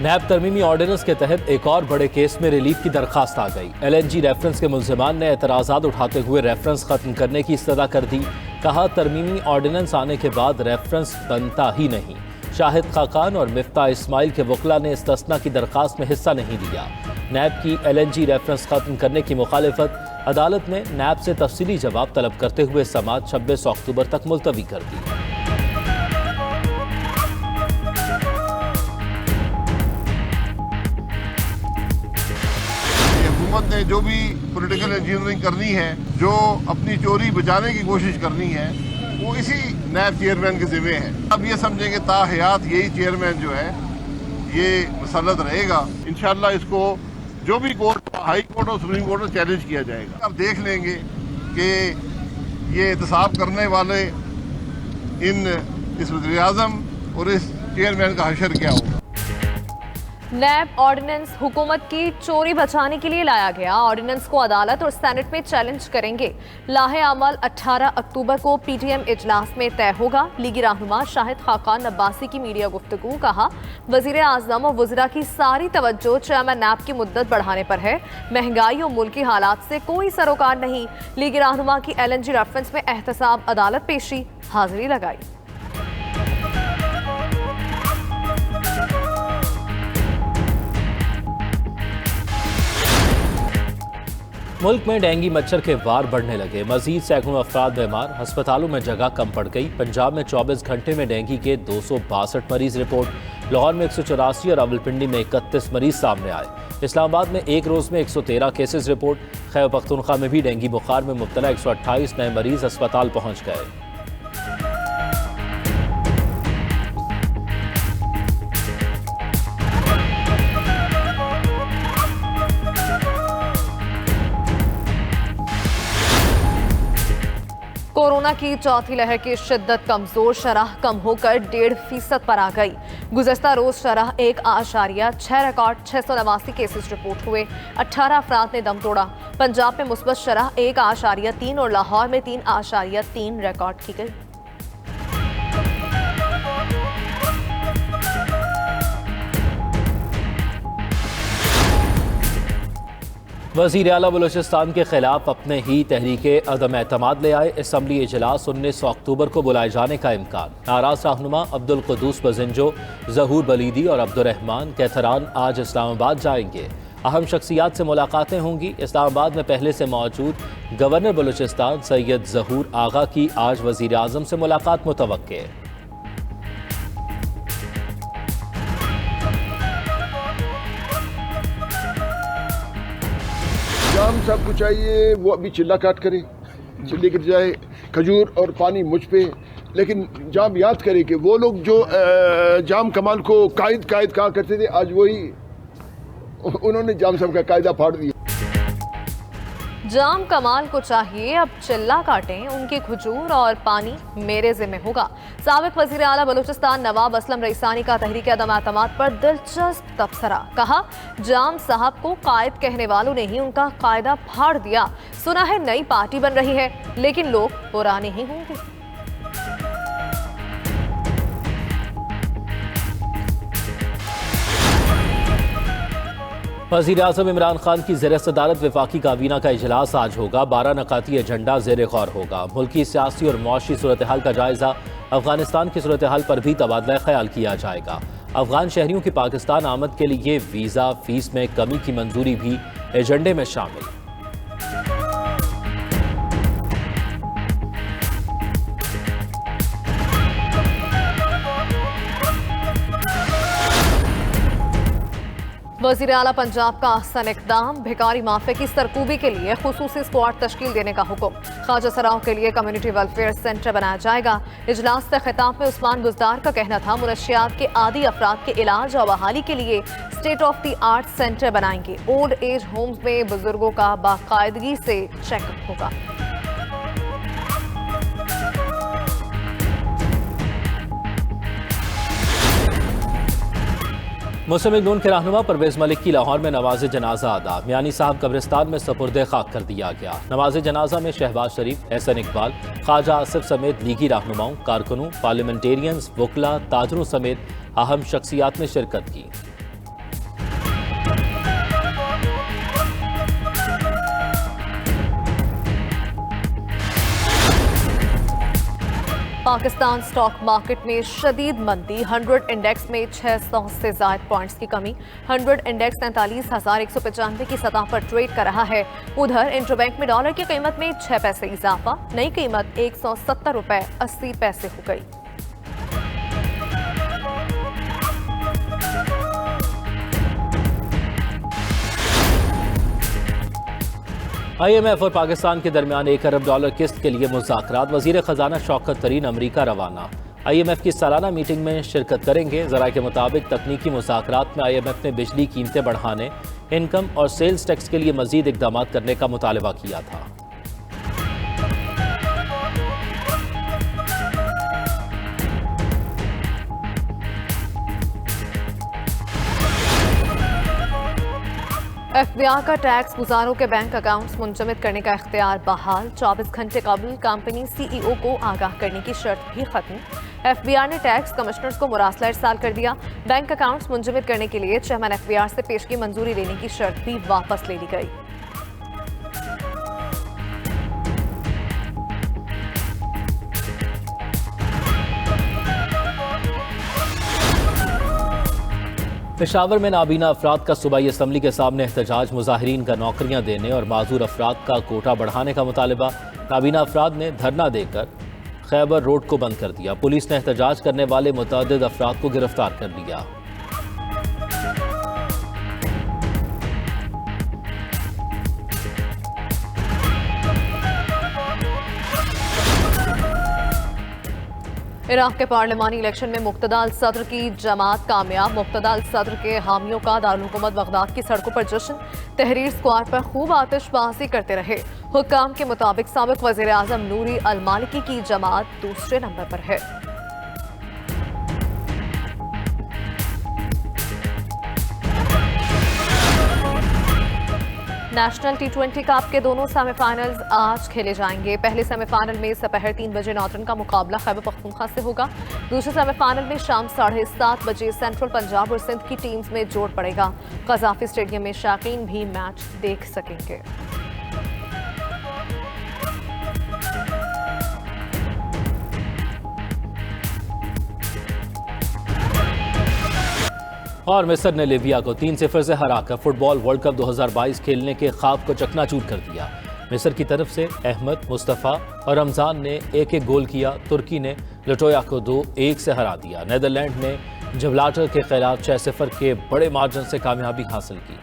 नैब तरमीमी ordinance के तहत एक और बड़े केस में रिलीफ की दरखास्त आ गई। LNG रेफरेंस के मुल्जिमान ने एतराज़ात उठाते हुए रेफरेंस खत्म करने की इस्तदा कर दी। कहा, तरमीमी ऑर्डिनेंस आने के बाद रेफरेंस बनता ही नहीं। शाहिद खाकान और मिफ्ता इस्माइल के वकला ने इस्तस्ना की दरखास्त में हिस्सा नहीं लिया। नैब की LNG रेफरेंस खत्म करने की मुखालिफत अदालत ने नैब से तफसीली जवाब तलब करते हुए समाअत 26 अक्टूबर तक मुलतवी कर दी। हुकूमत ने जो भी पॉलिटिकल इंजीनियरिंग करनी है, जो अपनी चोरी बचाने की कोशिश करनी है, वो इसी नैब चेयरमैन के जिम्मे है। अब ये समझें कि ताहयात यही चेयरमैन जो है ये मुसल्लत रहेगा। इंशाल्लाह इसको जो भी कोर्ट, हाई कोर्ट और सुप्रीम कोर्ट में चैलेंज किया जाएगा। अब देख लेंगे कि ये एहतसाब करने वाले इस वज़ीर-ए-आज़म और इस चेयरमैन का हशर क्या होगा। नैब ऑर्डिनेंस हुकूमत की चोरी बचाने के लिए लाया गया। ऑर्डिनेंस को अदालत और सेनेट में चैलेंज करेंगे। लाहे अमल 18 अक्टूबर को PTM इजलास में तय होगा। लीगी रहनुमा शाहिद खाकान अब्बासी की मीडिया गुफ्तगू। कहा, वज़ीर आज़म और वज़रा की सारी तवज्जो चेयरमैन नैब की मुद्दत बढ़ाने पर है। महंगाई और मुल्की हालात से कोई सरोकार नहीं। लीगी रहनुमा की LNG रेफरेंस में एहतसाब अदालत पेशी, हाजिरी लगाई। मुल्क में डेंगू मच्छर के वार बढ़ने लगे। मजीद सैकड़ों अफराद बीमार, अस्पतालों में जगह कम पड़ गई। पंजाब में 24 घंटे में डेंगू के 262 मरीज रिपोर्ट। लाहौर में 184 और रावलपिंडी में 31 मरीज सामने आए। इस्लामाबाद में एक रोज़ में 113 केसेस रिपोर्ट। खैबर पख्तूनख्वा में भी डेंगू बुखार में मुब्तला 128 नए मरीज अस्पताल पहुँच गए। कोरोना की चौथी लहर की शिद्दत कमजोर, शरह कम होकर 1.5% पर आ गई। गुज़श्ता रोज शरह 1.6 रिकॉर्ड 689 केसेस रिपोर्ट हुए। 18 अफराद ने दम तोड़ा। पंजाब में मुस्बत शरह 1.3 और लाहौर में 3.3 रिकॉर्ड की गई। वज़ीर आला बलूचिस्तान के खिलाफ अपने ही तहरीके अदम एतमाद ले आए। असम्बली इजलास 19 अक्टूबर को बुलाए जाने का इम्कान। नाराज रहनुमा अब्दुल कुद्दूस बजिंजो, ज़हूर बलीदी और अब्दुर्रहमान कैथरान आज इस्लामाबाद जाएंगे। अहम शख्सियात से मुलाकातें होंगी। इस्लामाबाद में पहले से मौजूद गवर्नर बलूचिस्तान सैयद ज़हूर आगा की आज वज़ीर आज़म से मुलाकात मुतवक्के है। जाम सबको चाहिए, वो अभी चिल्ला काट करे, चिल्ले गिर जाए, खजूर और पानी मुझ पे। लेकिन जाम याद करे कि वो लोग जो जाम कमाल को कायद कहा करते थे, आज वही उन्होंने जाम सब का कायदा फाड़ दिया। जाम कमाल को चाहिए अब चिल्ला काटें, उनकी खजूर और पानी मेरे जिम्मे होगा। साबिक वज़ीर आला बलूचिस्तान नवाब असलम रईसानी का तहरीक अदम एतमाद पर दिलचस्प तबसरा। कहा, जाम साहब को कायद कहने वालों ने ही उनका कायदा फाड़ दिया। सुना है नई पार्टी बन रही है, लेकिन लोग पुराने ही होंगे। वज़ीर आज़म इमरान खान की ज़ेर सदारत वफाकी काबीना का इजलास आज होगा। 12 नकाती एजेंडा ज़ेर गौर होगा। मुल्की सियासी और मुआशी सूरत हाल का जायज़ा, अफगानिस्तान की सूरत हाल पर भी तबादला ख्याल किया जाएगा। अफगान शहरियों की पाकिस्तान आमद के लिए वीज़ा फीस में कमी की मंजूरी भी एजेंडे में शामिल। वज़ीर आला पंजाब का अहसन इक़दाम, भिखारी माफिया की सरकूबी के लिए खुसूसी स्क्वाड तश्कील देने का हुक्म। ख्वाजा सराओं के लिए कम्युनिटी वेलफेयर सेंटर बनाया जाएगा। इजलास से खिताब में उस्मान बुज़दार का कहना था, मुनशियात के आदी अफराद के इलाज और बहाली के लिए state of the art centre बनाएंगे। ओल्ड एज होम्स में बुजुर्गों का बाकायदगी से चेकअप होगा। मुस्लिम लीग नून के रहनुमा परवेज़ मलिक की लाहौर में नमाज जनाजा अदा। मियानी साहब कब्रिस्तान में सपुर्द खाक कर दिया गया। नमाज जनाजा में शहबाज शरीफ, एहसन इकबाल, ख्वाजा आसिफ समेत लीगी रहनुमाओं, कारकुनों, पार्लियामेंटेरियंस, वकला, ताजरों समेत अहम शख्सियात ने शिरकत की। पाकिस्तान स्टॉक मार्केट में शदीद मंदी, 100 इंडेक्स में 600 से ज्यादा पॉइंट्स की कमी। 100 इंडेक्स 43,195 की सतह पर ट्रेड कर रहा है। उधर इंटरबैंक में डॉलर की कीमत में 6 पैसे इजाफा, नई कीमत 170 रुपए 80 पैसे हो गई। IMF और पाकिस्तान के दरमियान $1 अरब किस्त के लिए मुज़ाकरात। वज़ीर ख़जाना शौकत तरीन अमरीका रवाना। IMF की सालाना मीटिंग में शिरकत करेंगे। ज़राए के मुताबिक तकनीकी मुज़ाकरात में IMF ने बिजली कीमतें बढ़ाने, इनकम और सेल्स टैक्स के लिए मज़ीद इक़दाम करने का मुतालबा किया था। FBI का टैक्स गुजारों के बैंक अकाउंट्स मुंजमद करने का इख्तियार बहाल। 24 घंटे कबल कंपनी CEO को आगाह करने की शर्त भी खत्म। FBI ने टैक्स कमिश्नर्स को मुरासला इरसाल कर दिया। बैंक अकाउंट्स मुंजमद करने के लिए चेयरमैन FBI से पेशगी मंजूरी लेने की शर्त भी वापस ले ली गई। पेशावर में नाबीना अफराद का सूबाई असम्बली के सामने एहतजाज। मुजाहिरीन का नौकरियां देने और माजूर अफराद का कोटा बढ़ाने का मुतालबा। नाबीना अफराद ने धरना देकर खैबर रोड को बंद कर दिया। पुलिस ने एहतजाज करने वाले मुतअद्दिद अफराद को गिरफ्तार कर लिया। इराक के पार्लिमानी इलेक्शन में मुक्तदाल सदर की जमात कामयाब। मुक्तदाल सदर के हामियों का दारुल हुकूमत बगदाद की सड़कों पर जश्न। तहरीर स्क्वायर पर खूब आतिशबाजी करते रहे। हुक्काम के मुताबिक साबिक वज़ीर आज़म नूरी अल मालिकी की जमात दूसरे नंबर पर है। नेशनल T20 कप के दोनों सेमीफाइनल्स आज खेले जाएंगे। पहले सेमीफाइनल में दोपहर 3 बजे नॉर्दर्न का मुकाबला खैबर पख्तूनख्वा से होगा। दूसरे सेमीफाइनल में शाम 7:30 बजे सेंट्रल पंजाब और सिंध की टीम्स में जोड़ पड़ेगा। कज़ाफी स्टेडियम में शाकीन भी मैच देख सकेंगे। और मिस्र ने लीबिया को 3-0 से हराकर फुटबॉल वर्ल्ड कप 2022 खेलने के ख्वाब को चकनाचूर कर दिया। मिस्र की तरफ से अहमद, मुस्तफ़ा और रमज़ान ने एक गोल किया। तुर्की ने लटोया को 2-1 से हरा दिया। नीदरलैंड ने जिब्राल्टर के खिलाफ 6-0 के बड़े मार्जिन से कामयाबी हासिल की।